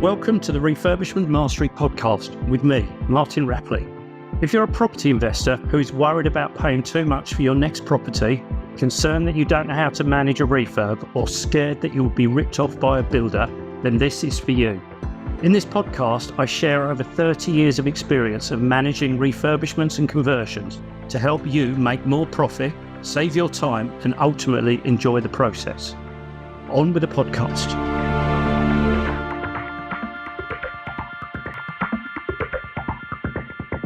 Welcome to the Refurbishment Mastery podcast with me, Martin Rapley. If you're a property investor who is worried about paying too much for your next property, concerned that you don't know how to manage a refurb, or scared that you will be ripped off by a builder, then this is for you. In this podcast, I share over 30 years of experience of managing refurbishments and conversions to help you make more profit, save your time, and ultimately enjoy the process. On with the podcast.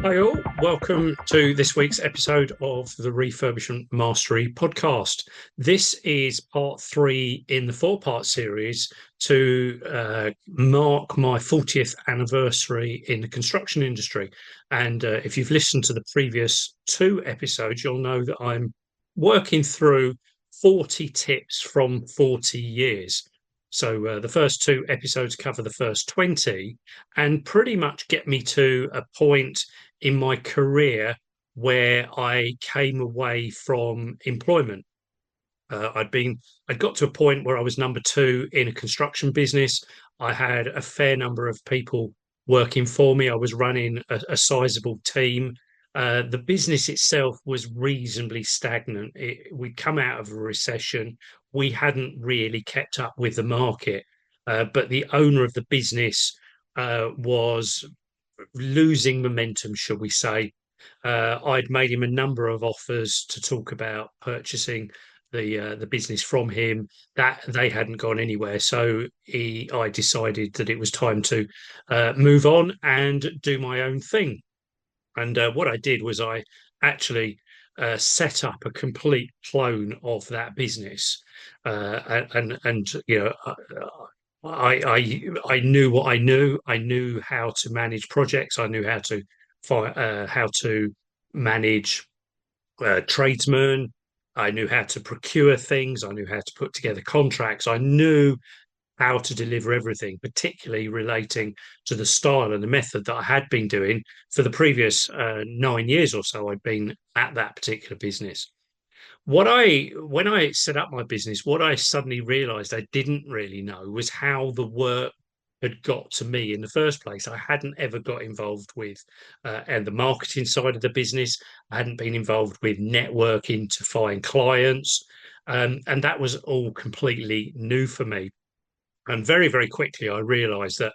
Hi all, welcome to this week's episode of the Refurbishment Mastery podcast. This is part 3 in the 4-part series to mark my 40th anniversary in the construction industry. And if you've listened to the previous 2 episodes, you'll know that I'm working through 40 tips from 40 years. So the first 2 episodes cover the first 20 and pretty much get me to a point in my career where I came away from employment. I'd got to a point where I was number 2 in a construction business. I had a fair number of people working for me. I was running a sizable team. The business itself was reasonably stagnant. We'd come out of a recession. We hadn't really kept up with the market, but the owner of the business was losing momentum, shall we say. I'd made him a number of offers to talk about purchasing the business from him. That they hadn't gone anywhere, so I decided that it was time to move on and do my own thing. And what I did was I actually set up a complete clone of that business, and you know, I knew what I knew. I knew how to manage projects. I knew how to manage tradesmen. I knew how to procure things. I knew how to put together contracts. I knew how to deliver everything, particularly relating to the style and the method that I had been doing for the previous 9 years or so I'd been at that particular business. When I set up my business, what I suddenly realized I didn't really know was how the work had got to me in the first place. I hadn't ever got involved with and the marketing side of the business. I hadn't been involved with networking to find clients, and that was all completely new for me. And very, very quickly, I realized that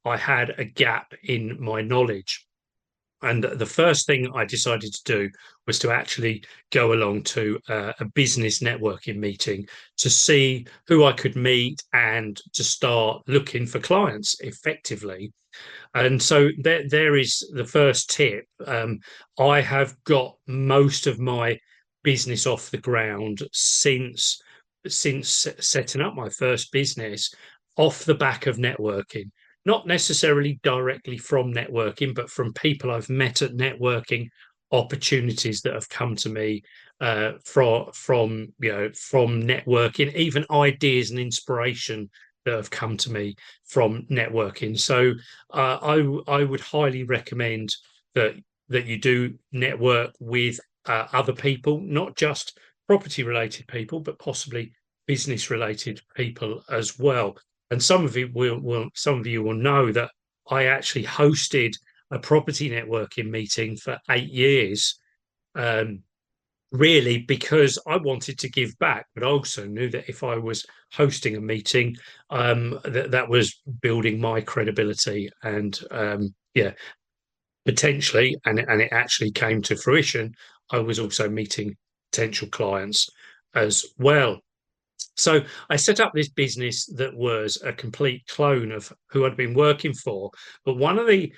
I had a gap in my knowledge. And the first thing I decided to do was to actually go along to a business networking meeting to see who I could meet and to start looking for clients effectively. And so there is the first tip. I have got most of my business off the ground since setting up my first business off the back of networking. Not necessarily directly from networking, but from people I've met at networking, opportunities that have come to me from networking, even ideas and inspiration that have come to me from networking. So I would highly recommend that you do network with other people, not just property related people, but possibly business related people as well. And some of you will know that I actually hosted a property networking meeting for 8 years, really because I wanted to give back, but I also knew that if I was hosting a meeting, that was building my credibility and potentially, and it actually came to fruition, I was also meeting potential clients as well. So I set up this business that was a complete clone of who I'd been working for. But one of the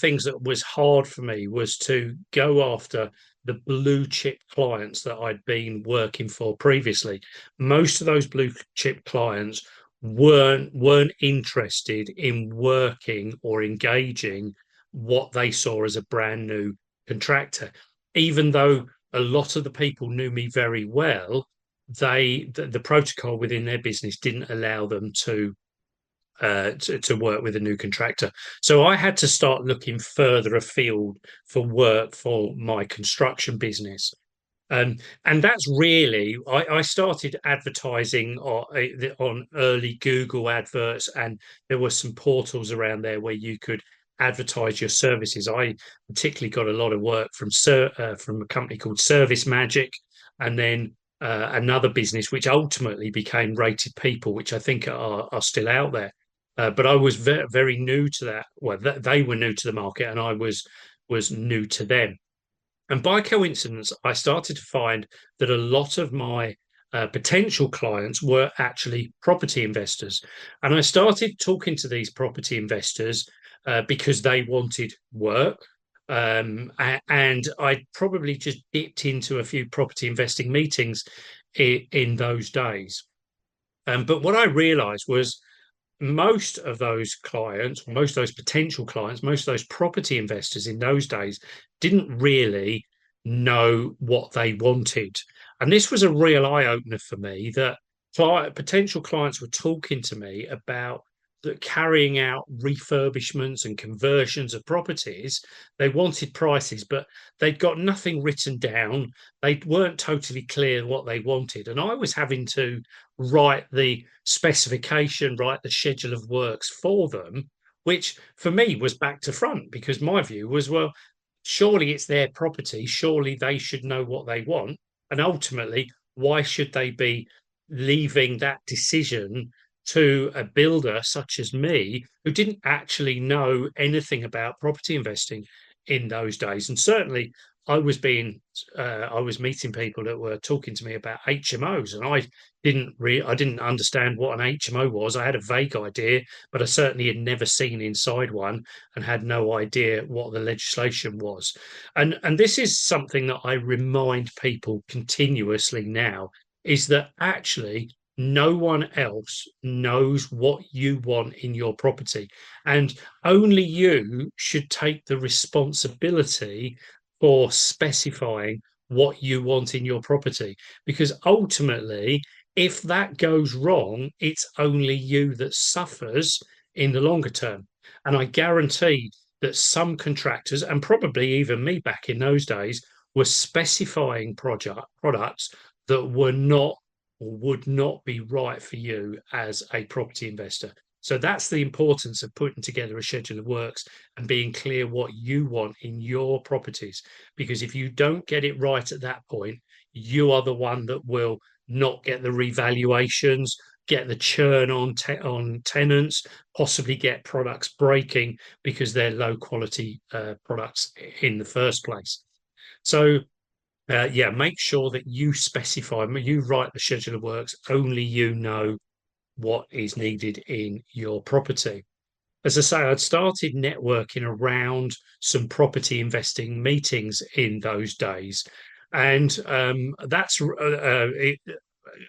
things that was hard for me was to go after the blue chip clients that I'd been working for previously. Most of those blue chip clients weren't interested in working or engaging what they saw as a brand new contractor, even though a lot of the people knew me very well. The protocol within their business didn't allow them to work with a new contractor. So I had to start looking further afield for work for my construction business. And that's really, I started advertising on early Google adverts, and there were some portals around there where you could advertise your services. I particularly got a lot of work from a company called Service Magic, and then another business which ultimately became Rated People, which I think are still out there. But I was very new to that. Well, they were new to the market, and I was new to them. And by coincidence, I started to find that a lot of my potential clients were actually property investors. And I started talking to these property investors because they wanted work. And I probably just dipped into a few property investing meetings in those days. But what I realized was most of those clients, most of those potential clients, most of those property investors in those days didn't really know what they wanted. And this was a real eye opener for me that potential clients were talking to me about that carrying out refurbishments and conversions of properties. They wanted prices, but they'd got nothing written down. They weren't totally clear what they wanted. And I was having to write the specification, write the schedule of works for them, which for me was back to front because my view was, well, surely it's their property. Surely they should know what they want. And ultimately, why should they be leaving that decision to a builder such as me who didn't actually know anything about property investing in those days? And certainly, I was meeting people that were talking to me about HMOs, and I didn't understand what an HMO was. I had a vague idea, but I certainly had never seen inside one and had no idea what the legislation was. And this is something that I remind people continuously now, is that actually no one else knows what you want in your property, and only you should take the responsibility for specifying what you want in your property. Because ultimately, if that goes wrong, it's only you that suffers in the longer term. And I guarantee that some contractors, and probably even me back in those days, were specifying products that were not or would not be right for you as a property investor. So that's the importance of putting together a schedule of works and being clear what you want in your properties. Because if you don't get it right at that point, you are the one that will not get the revaluations, get the churn on tenants, possibly get products breaking because they're low quality products in the first place. So yeah, make sure that you specify, you write the schedule of works, only you know what is needed in your property. As I say, I'd started networking around some property investing meetings in those days. And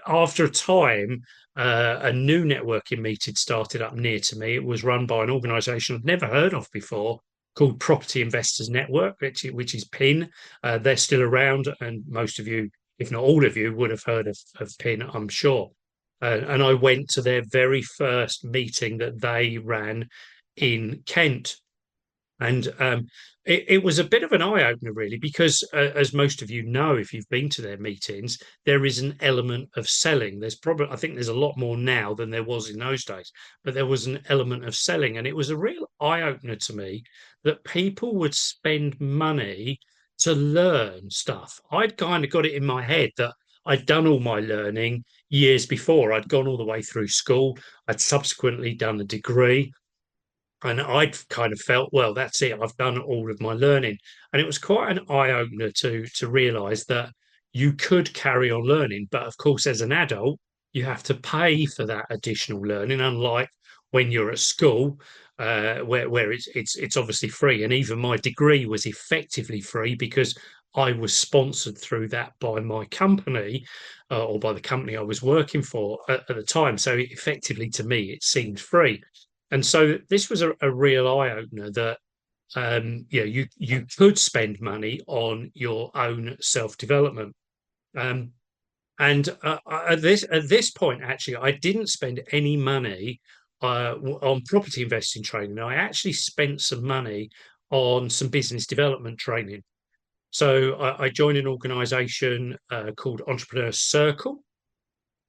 after a time, a new networking meeting started up near to me. It was run by an organization I'd never heard of before called Property Investors Network, which is PIN. They're still around, and most of you, if not all of you, would have heard of PIN, I'm sure. And I went to their very first meeting that they ran in Kent. And it was a bit of an eye opener, really, because as most of you know, if you've been to their meetings, there is an element of selling. I think there's a lot more now than there was in those days, but there was an element of selling. And it was a real eye opener to me that people would spend money to learn stuff. I'd kind of got it in my head that I'd done all my learning years before. I'd gone all the way through school. I'd subsequently done a degree. And I'd kind of felt, well, that's it. I've done all of my learning. And it was quite an eye opener to realize that you could carry on learning. But of course, as an adult, you have to pay for that additional learning, unlike when you're at school, where it's obviously free. And even my degree was effectively free because I was sponsored through that by my company or by the company I was working for at the time. So effectively, to me, it seemed free. And so this was a real eye opener that you could spend money on your own self development. Um, and at this point, actually, I didn't spend any money on property investing training. I actually spent some money on some business development training. So I joined an organization called Entrepreneur Circle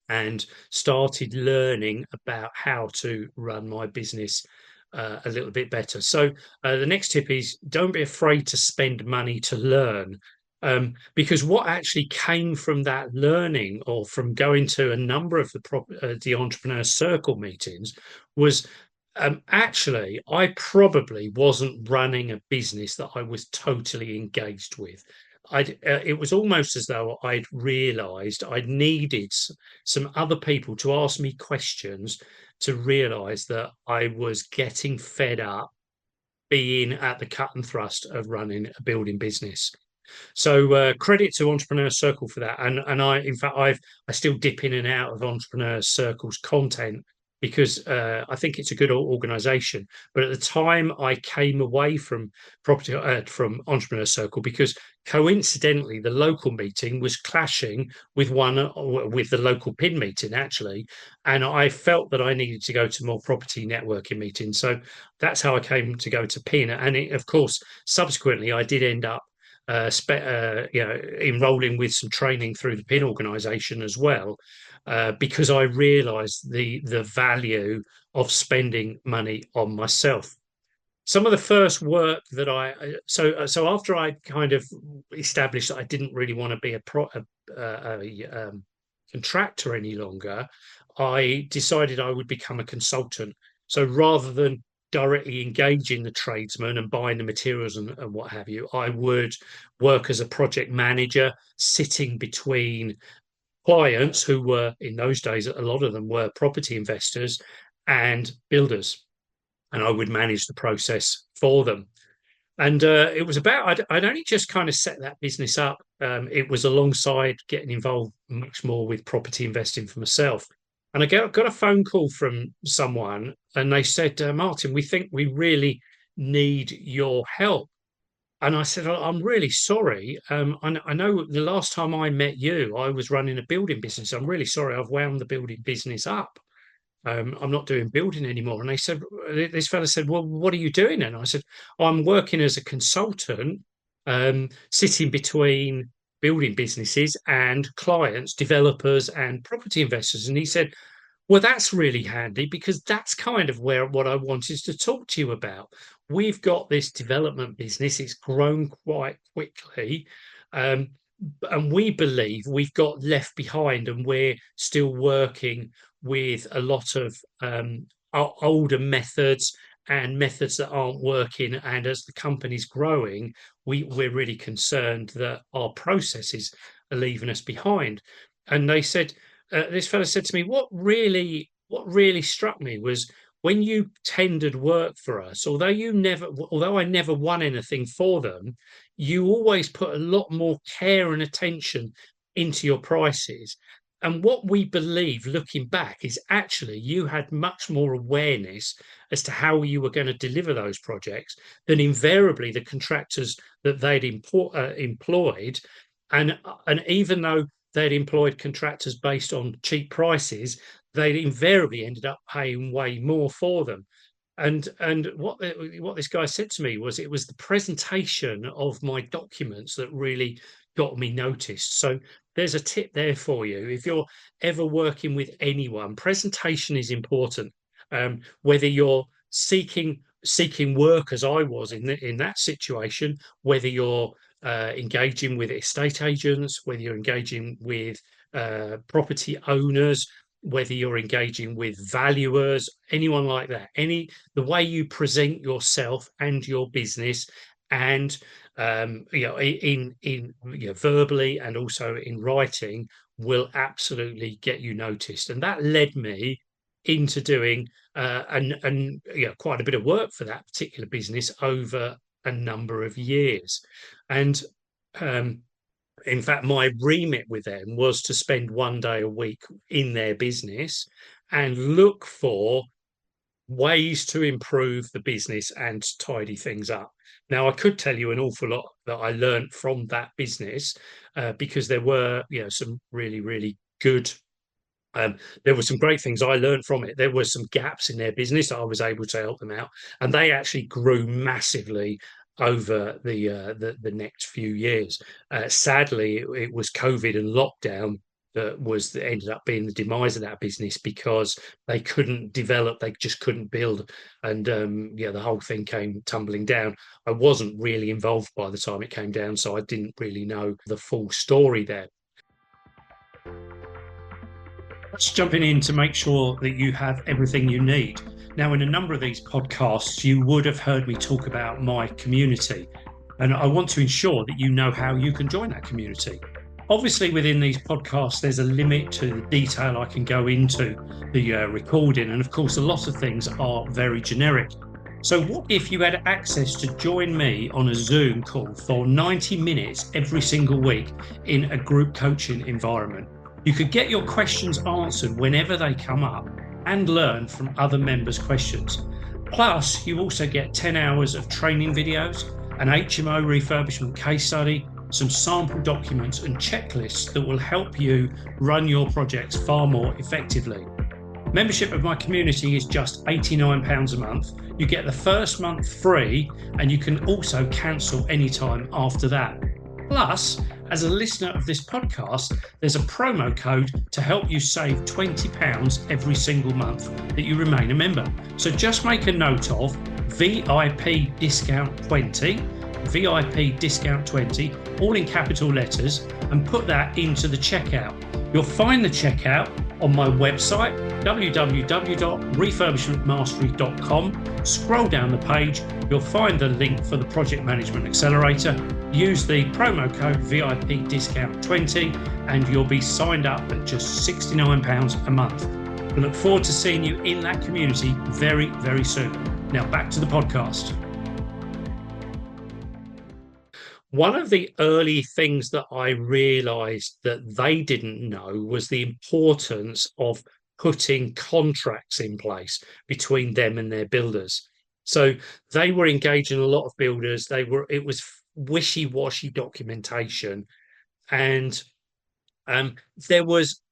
and started learning about how to run my business a little bit better. So the next tip is don't be afraid to spend money to learn. Because what actually came from that learning or from going to a number of the entrepreneur circle meetings was actually I probably wasn't running a business that I was totally engaged with. It was almost as though I'd realised I needed some other people to ask me questions to realise that I was getting fed up being at the cut and thrust of running a building business. So credit to Entrepreneur Circle for that. And I, in fact, I still dip in and out of Entrepreneur Circle's content because I think it's a good organisation. But at the time, I came away from from Entrepreneur Circle because coincidentally, the local meeting was clashing with with the local PIN meeting actually, and I felt that I needed to go to more property networking meetings. So that's how I came to go to PIN. And of course, subsequently, I did end up enrolling with some training through the PIN organisation as well, because I realised the value of spending money on myself. Some of the first work that so after I kind of established that I didn't really want to be a contractor any longer, I decided I would become a consultant. So rather than directly engaging the tradesman and buying the materials and what have you, I would work as a project manager, sitting between clients who were, in those days, a lot of them were property investors and builders, and I would manage the process for them. And it was about, I'd only just kind of set that business up. It was alongside getting involved much more with property investing for myself. And got a phone call from someone, and they said, Martin, we think we really need your help. And I said, I'm really sorry. I know the last time I met you, I was running a building business. I'm really sorry. I've wound the building business up. I'm not doing building anymore. And they said, this fella said, well, what are you doing? And I said, I'm working as a consultant, sitting between building businesses and clients, developers, and property investors. And he said, well, that's really handy because that's kind of where what I wanted to talk to you about. We've got this development business, it's grown quite quickly. Um, and we believe we've got left behind, and we're still working with a lot of older methods and methods that aren't working. And as the company's growing, we're really concerned that our processes are leaving us behind. And they said, this fellow said to me, what really struck me was when you tendered work for us, although I never won anything for them, you always put a lot more care and attention into your prices. And what we believe, looking back, is actually you had much more awareness as to how you were going to deliver those projects than invariably the contractors that employed. And even though they'd employed contractors based on cheap prices, they invariably ended up paying way more for them. And what this guy said to me was it was the presentation of my documents that really got me noticed. So there's a tip there for you. If you're ever working with anyone, presentation is important. Whether you're seeking work as I was in that situation, whether you're engaging with estate agents, whether you're engaging with property owners, whether you're engaging with valuers, anyone like that, the way you present yourself and your business, and verbally and also in writing, will absolutely get you noticed. And that led me into doing quite a bit of work for that particular business over a number of years. And um, in fact, my remit with them was to spend 1 day a week in their business and look for ways to improve the business and tidy things up. Now, I could tell you an awful lot that I learned from that business, because there were, some really, really good. There were some great things I learned from it. There were some gaps in their business that I was able to help them out, and they actually grew massively over the next few years. Sadly, it was COVID and lockdown that ended up being the demise of that business because they couldn't develop, they just couldn't build, and yeah, the whole thing came tumbling down. I wasn't really involved by the time it came down, so I didn't really know the full story there. Let's jumping in to make sure that you have everything you need. Now, in a number of these podcasts, you would have heard me talk about my community, and I want to ensure that you know how you can join that community. Obviously, within these podcasts, there's a limit to the detail I can go into the recording, and of course, a lot of things are very generic. So, what if you had access to join me on a Zoom call for 90 minutes every single week in a group coaching environment? You could get your questions answered whenever they come up and learn from other members' questions. Plus, you also get 10 hours of training videos, an HMO refurbishment case study, some sample documents and checklists that will help you run your projects far more effectively. Membership of my community is just £89 a month. You get the first month free, and you can also cancel anytime after that. Plus, as a listener of this podcast, there's a promo code to help you save £20 every single month that you remain a member. So just make a note of VIP discount 20, VIP discount 20, all in capital letters, and put that into the checkout. You'll find the checkout on my website, www.refurbishmentmastery.com. Scroll down the page, you'll find the link for the Project Management Accelerator. Use the promo code VIP discount 20 and you'll be signed up at just £69 a month. I look forward to seeing you in that community very, very soon. Now back to the podcast. One of the early things that I realized that they didn't know was the importance of putting contracts in place between them and their builders. So they were engaging a lot of builders. It was wishy-washy documentation, and there was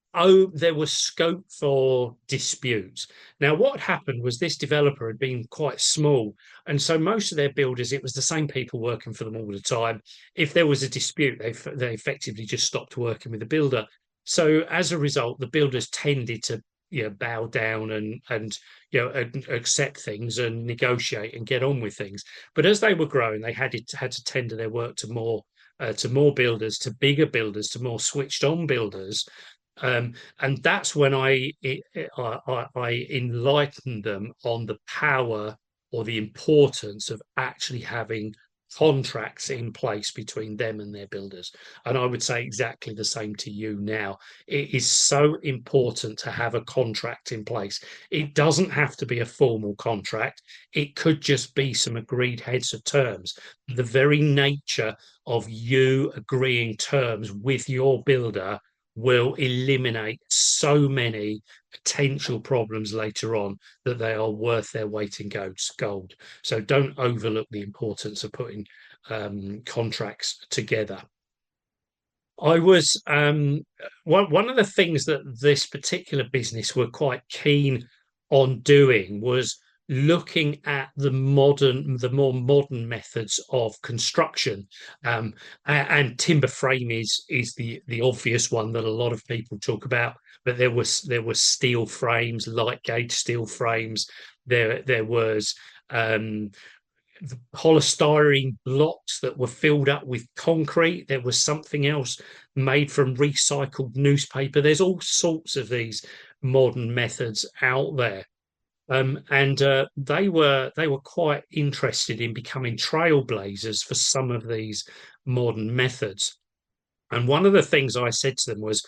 scope for disputes. Now, what happened was this developer had been quite small, and so most of their builders, it was the same people working for them all the time. If there was a dispute, they effectively just stopped working with the builder. So as a result, the builders tended to bow down and accept things and negotiate and get on with things. But as they were growing, they had to tender their work to more builders, to bigger builders, to more switched on builders. And that's when I enlightened them on the power or the importance of actually having contracts in place between them and their builders. And I would say exactly the same to you now. It is so important to have a contract in place. It doesn't have to be a formal contract. It could just be some agreed heads of terms. The very nature of you agreeing terms with your builder will eliminate so many potential problems later on that they are worth their weight in gold. So don't overlook the importance of putting contracts together. I was one of the things that this particular business were quite keen on doing was looking at the more modern methods of construction, and timber frame is the obvious one that a lot of people talk about. But there was steel frames, light gauge steel frames. There was polystyrene blocks that were filled up with concrete. There was something else made from recycled newspaper. There's all sorts of these modern methods out there. And they were quite interested in becoming trailblazers for some of these modern methods. And one of the things I said to them was,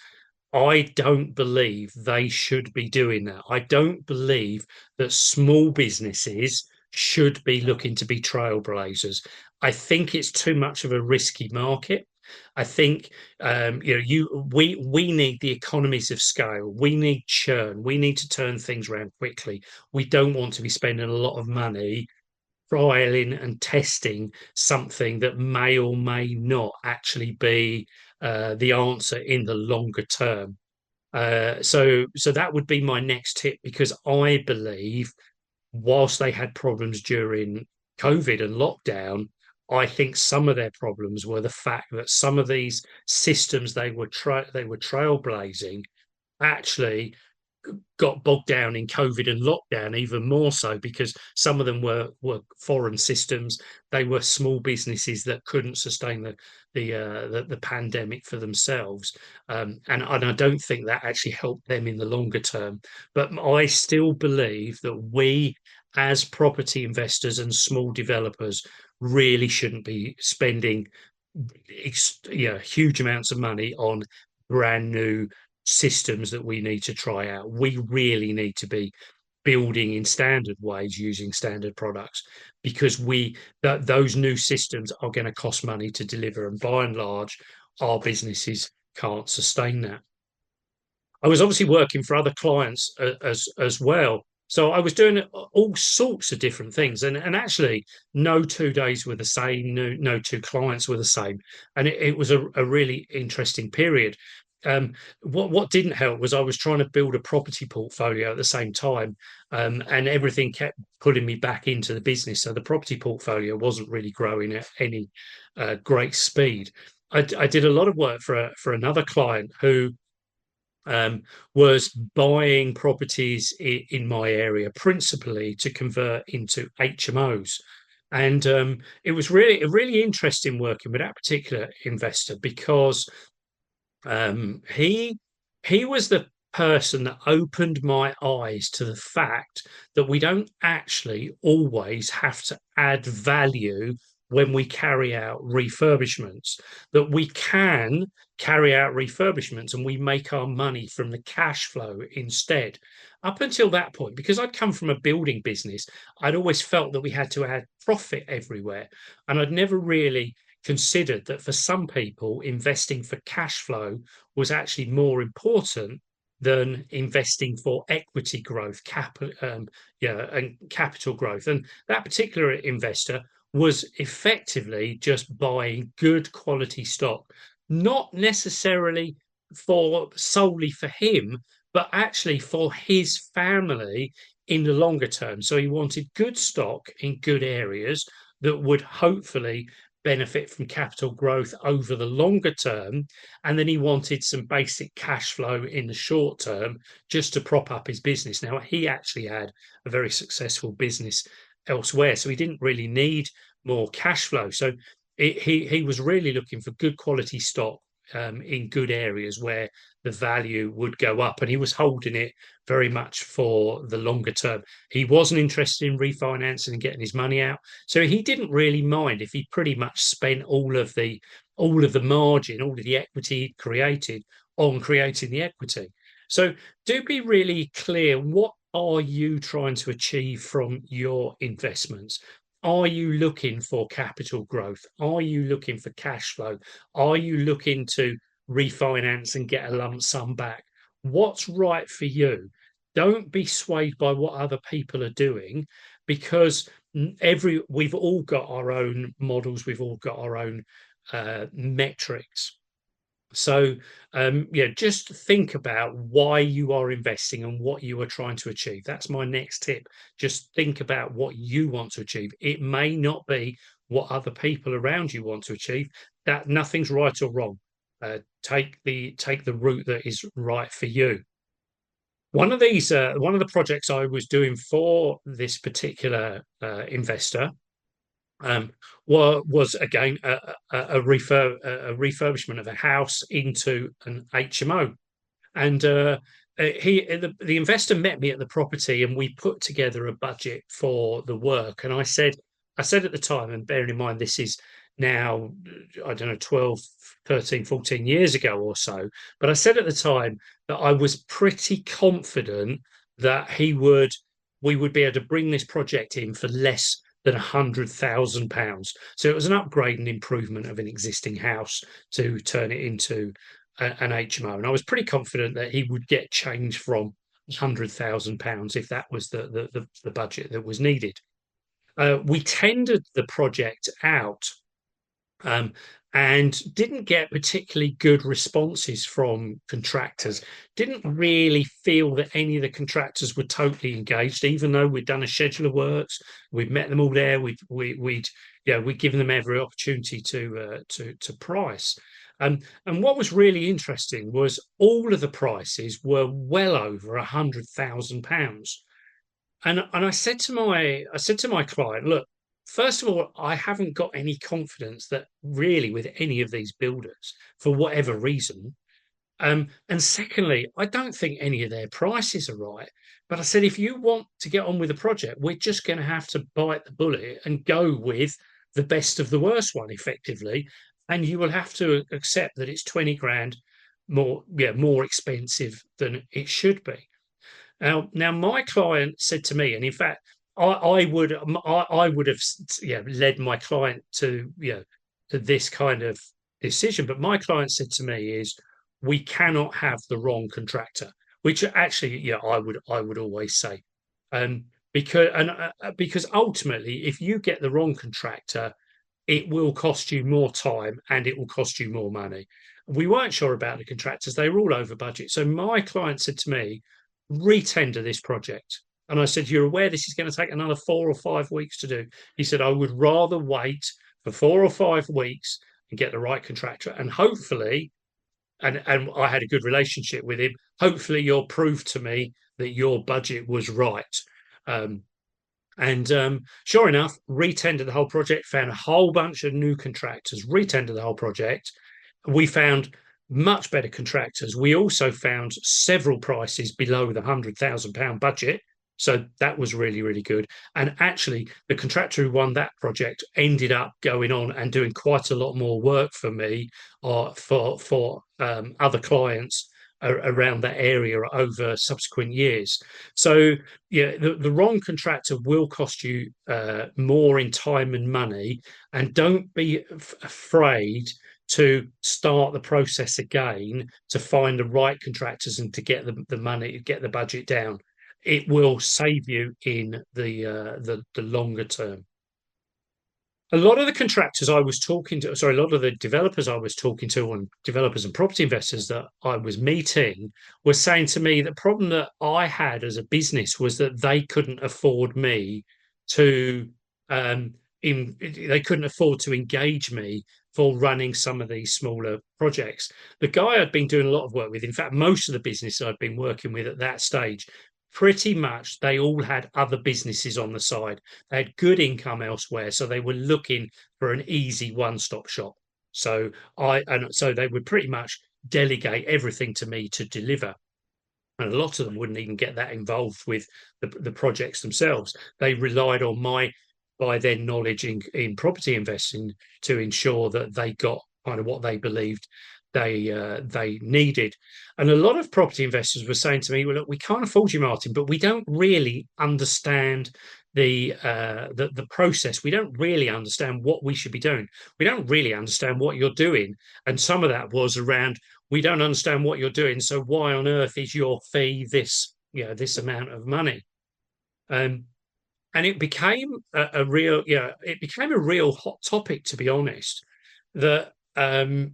I don't believe they should be doing that. I don't believe that small businesses should be looking to be trailblazers. I think it's too much of a risky market. I think we need the economies of scale. We need churn. We need to turn things around quickly. We don't want to be spending a lot of money trialing and testing something that may or may not actually be the answer in the longer term. So that would be my next tip, because I believe whilst they had problems during COVID and lockdown, I think some of their problems were the fact that some of these systems they were trailblazing actually got bogged down in COVID and lockdown, even more so because some of them were foreign systems. They were small businesses that couldn't sustain the pandemic for themselves, and I don't think that actually helped them in the longer term. But I still believe that we, as property investors and small developers, really shouldn't be spending huge amounts of money on brand new systems that we need to try out. We really need to be building in standard ways using standard products because those new systems are going to cost money to deliver, and by and large our businesses can't sustain that. I was obviously working for other clients as well. So I was doing all sorts of different things, and actually, no 2 days were the same. No two clients were the same, and it was a really interesting period. What didn't help was I was trying to build a property portfolio at the same time, and everything kept pulling me back into the business. So the property portfolio wasn't really growing at any great speed. I did a lot of work for another client who was buying properties in my area, principally to convert into HMOs. And it was really interesting working with that particular investor because he was the person that opened my eyes to the fact that we don't actually always have to add value when we carry out refurbishments, that we can carry out refurbishments and we make our money from the cash flow instead. Up until that point, because I'd come from a building business, I'd always felt that we had to add profit everywhere. And I'd never really considered that for some people, investing for cash flow was actually more important than investing for equity growth, and capital growth. And that particular investor was effectively just buying good quality stock, not necessarily for solely for him, but actually for his family in the longer term. So he wanted good stock in good areas that would hopefully benefit from capital growth over the longer term. And then he wanted some basic cash flow in the short term just to prop up his business. Now, he actually had a very successful business elsewhere, so he didn't really need more cash flow. So he was really looking for good quality stock in good areas where the value would go up, and he was holding it very much for the longer term. He wasn't interested in refinancing and getting his money out, so he didn't really mind if he pretty much spent all of the margin, all of the equity he'd created on creating the equity. So do be really clear, what are you trying to achieve from your investments? Are you looking for capital growth? Are you looking for cash flow? Are you looking to refinance and get a lump sum back? What's right for you? Don't be swayed by what other people are doing, because we've all got our own models, we've all got our own metrics. So, yeah, just think about why you are investing and what you are trying to achieve. That's my next tip. Just think about what you want to achieve. It may not be what other people around you want to achieve. That nothing's right or wrong. Take the route that is right for you. One of the projects I was doing for this particular investor um, was again a refurbishment of a house into an HMO, and the investor met me at the property, and we put together a budget for the work. And I said at the time, and bearing in mind this is now, I don't know, 12, 13, 14 years ago or so, but I said at the time that I was pretty confident that we would be able to bring this project in for less than £100,000. So it was an upgrade and improvement of an existing house to turn it into an HMO. And I was pretty confident that he would get change from £100,000 if that was the budget that was needed. We tendered the project out, um, and didn't get particularly good responses from contractors. Didn't really feel that any of the contractors were totally engaged, even though we'd done a schedule of works, we'd met them all there, we'd given them every opportunity to price. And what was really interesting was all of the prices were well over £100,000. And I said to my client, look, first of all, I haven't got any confidence that really with any of these builders for whatever reason. And secondly, I don't think any of their prices are right. But I said, if you want to get on with the project, we're just going to have to bite the bullet and go with the best of the worst one, effectively. And you will have to accept that it's 20 grand more, yeah, more expensive than it should be. Now, my client said to me, and in fact, I would have, led my client to, to this kind of decision. But my client said to me is, we cannot have the wrong contractor, which actually, yeah, I would always say, um, because ultimately, if you get the wrong contractor, it will cost you more time and it will cost you more money. We weren't sure about the contractors; they were all over budget. So my client said to me, retender this project. And I said, you're aware this is going to take another 4 or 5 weeks to do? He said, I would rather wait for 4 or 5 weeks and get the right contractor. And hopefully, and I had a good relationship with him, hopefully you'll prove to me that your budget was right. Um, and sure enough, retendered the whole project, found a whole bunch of new contractors, retendered the whole project. We found much better contractors. We also found several prices below the £100,000 budget. So that was really, really good. And actually, the contractor who won that project ended up going on and doing quite a lot more work for me or for other clients around that area over subsequent years. So yeah, the wrong contractor will cost you more in time and money, and don't be afraid to start the process again to find the right contractors and to get the money, get the budget down. It will save you in the longer term. A lot of the contractors I was talking to, sorry, a lot of the developers I was talking to, and developers and property investors that I was meeting, were saying to me the problem that I had as a business was that they couldn't afford me to, they couldn't afford to engage me for running some of these smaller projects. The guy I'd been doing a lot of work with, in fact, most of the business I'd been working with at that stage, pretty much they all had other businesses on the side. They had good income elsewhere, so they were looking for an easy one-stop shop. So they would pretty much delegate everything to me to deliver. And a lot of them wouldn't even get that involved with the projects themselves. They relied on my by their knowledge in property investing to ensure that they got kind of what they believed they needed. And a lot of property investors were saying to me, "Well, look, we can't afford you, Martin, but we don't really understand the process. We don't really understand what we should be doing. We don't really understand what you're doing." And some of that was around, we don't understand what you're doing, so why on earth is your fee this, this amount of money? Um, and it became a real, it became a real hot topic, to be honest, that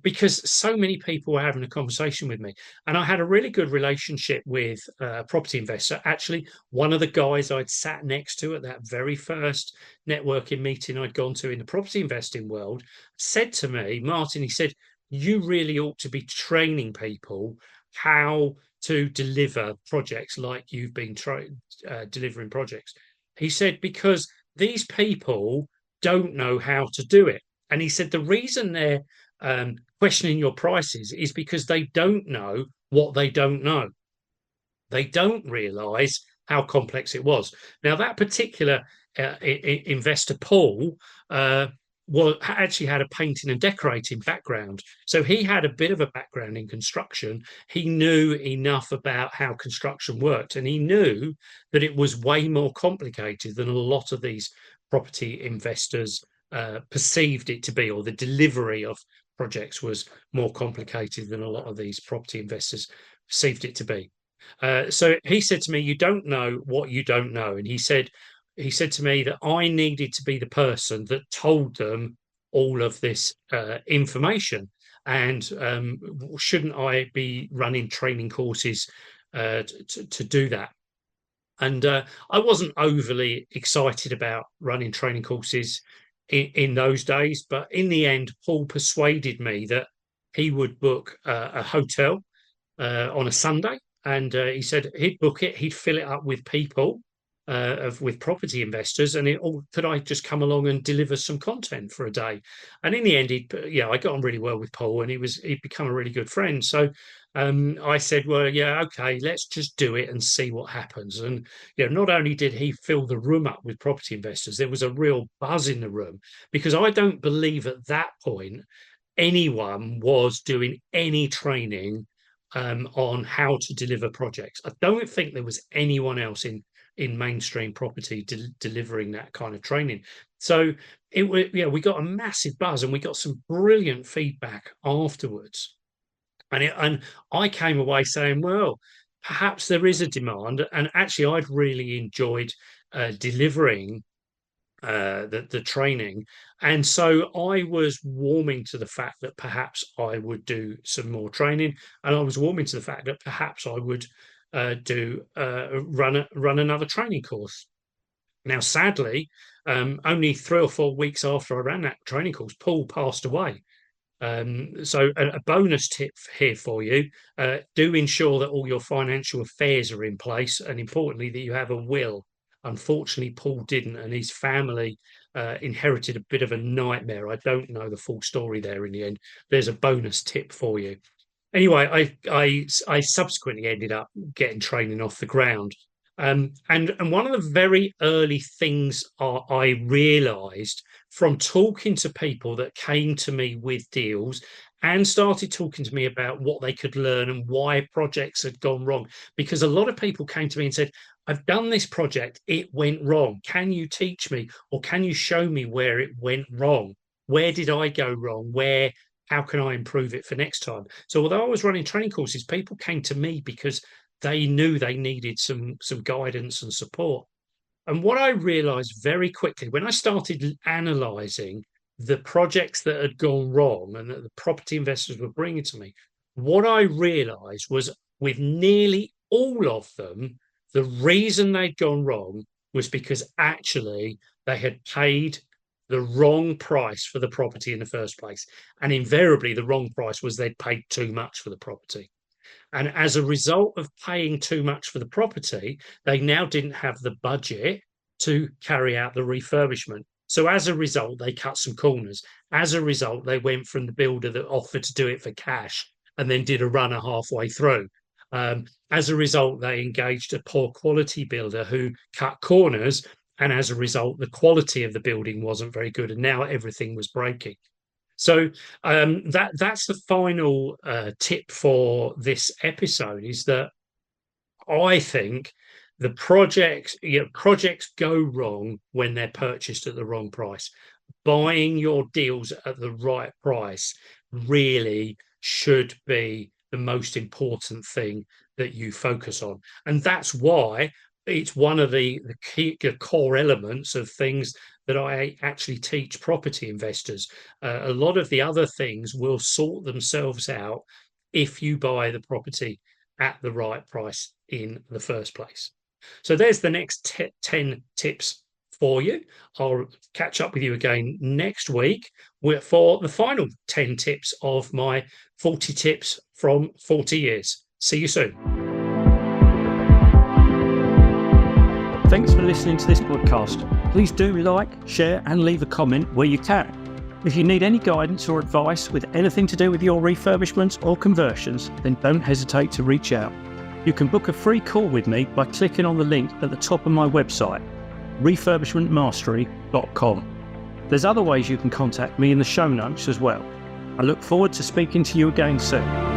because so many people were having a conversation with me, and I had a really good relationship with a property investor. Actually, one of the guys I'd sat next to at that very first networking meeting I'd gone to in the property investing world said to me, Martin, he said, you really ought to be training people how to deliver projects like you've been delivering projects. He said, because these people don't know how to do it. And he said, the reason they're questioning your prices is because they don't know what they don't know. They don't realize how complex it was. Now, that particular investor, Paul, actually had a painting and decorating background. So he had a bit of a background in construction. He knew enough about how construction worked, and he knew that it was way more complicated than a lot of these property investors perceived it to be, or the delivery of projects was more complicated than a lot of these property investors perceived it to be. So he said to me, "You don't know what you don't know," and he said to me that I needed to be the person that told them all of this information? And shouldn't I be running training courses to do that? And I wasn't overly excited about running training courses in those days, but in the end, Paul persuaded me that he would book a hotel on a Sunday, and he said he'd book it, he'd fill it up with people, with property investors, and could I just come along and deliver some content for a day? And in the end, I got on really well with Paul, and he'd become a really good friend. So I said, well, yeah, okay, let's just do it and see what happens. And not only did he fill the room up with property investors, there was a real buzz in the room, because I don't believe at that point anyone was doing any training on how to deliver projects. I don't think there was anyone else in mainstream property delivering that kind of training. So we got a massive buzz, and we got some brilliant feedback afterwards. And I came away saying, well, perhaps there is a demand. And actually, I'd really enjoyed delivering the training, and so I was warming to the fact that perhaps I would do some more training, and I was warming to the fact that perhaps I would run another training course. Now, sadly, only 3 or 4 weeks after I ran that training course, Paul passed away. So a bonus tip here for you: do ensure that all your financial affairs are in place, and importantly, that you have a will. Unfortunately, Paul didn't, and his family inherited a bit of a nightmare. I don't know the full story there in the end. There's a bonus tip for you. Anyway, I subsequently ended up getting training off the ground. And one of the very early things I realised from talking to people that came to me with deals and started talking to me about what they could learn and why projects had gone wrong, because a lot of people came to me and said, I've done this project, it went wrong. Can you teach me, or can you show me where it went wrong? Where did I go wrong? How can I improve it for next time? So although I was running training courses, people came to me because they knew they needed some guidance and support. And what I realized very quickly when I started analyzing the projects that had gone wrong and that the property investors were bringing to me, what I realized was with nearly all of them, the reason they'd gone wrong was because actually they had paid the wrong price for the property in the first place. And invariably, the wrong price was they'd paid too much for the property. And as a result of paying too much for the property, they now didn't have the budget to carry out the refurbishment. So as a result, they cut some corners. As a result, they went from the builder that offered to do it for cash and then did a runner halfway through. As a result, they engaged a poor quality builder who cut corners. And as a result, the quality of the building wasn't very good. And now everything was breaking. So that's the final tip for this episode, is that I think the projects go wrong when they're purchased at the wrong price. Buying your deals at the right price really should be the most important thing that you focus on. And that's why it's one of the key core elements of things that I actually teach property investors. A lot of the other things will sort themselves out if you buy the property at the right price in the first place. So there's the next 10 tips for you. I'll catch up with you again next week for the final 10 tips of my 40 tips from 40 years. See you soon. Thanks for listening to this podcast. Please do like, share and leave a comment where you can. If you need any guidance or advice with anything to do with your refurbishments or conversions, then don't hesitate to reach out. You can book a free call with me by clicking on the link at the top of my website, refurbishmentmastery.com. There's other ways you can contact me in the show notes as well. I look forward to speaking to you again soon.